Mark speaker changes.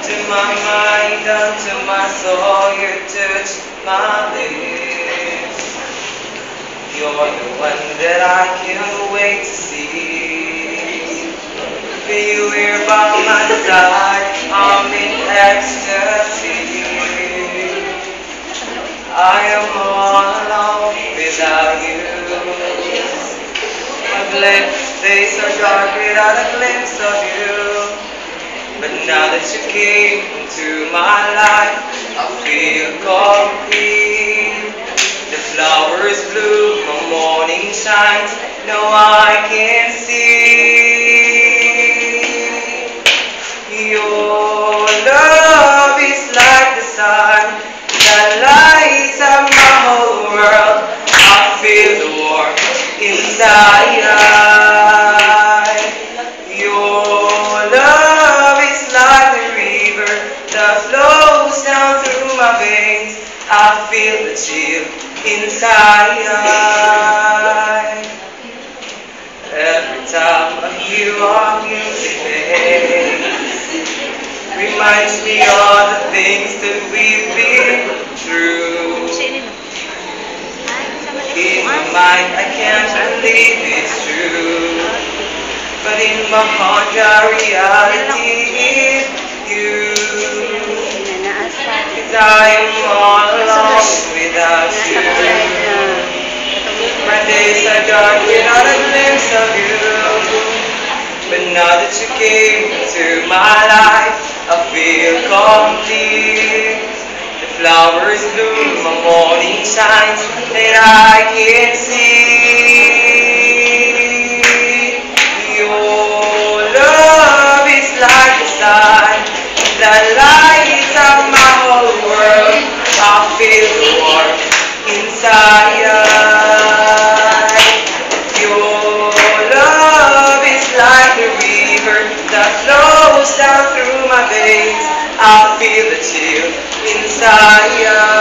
Speaker 1: To my mind, unto my soul, you touch my lips. You're the one that I can't wait to see. With you here by my side, I'm in ecstasy. I am all alone without you. My days so dark without a glimpse of you. But now that you came into my life, I feel complete. The flowers bloom, the morning shines, now I can see. Your love is like the sun that lights up my whole world. I feel the warmth inside. Your love is like the river that flows down through my veins. I feel the chill inside. Every time I hear our music plays, reminds me of the things that we've been through. In my mind I can't believe it's true, but in my heart the reality is you. 'Cause I am all alone without you. My days are dark without a glimpse of you. But now that you came into my life, I feel complete. The flowers bloom, my morning shines, and I can see. Your love is like the sun that lights up my whole world. I feel the warmth inside. Your love is like a river that flows down through my veins. I feel the chill inside.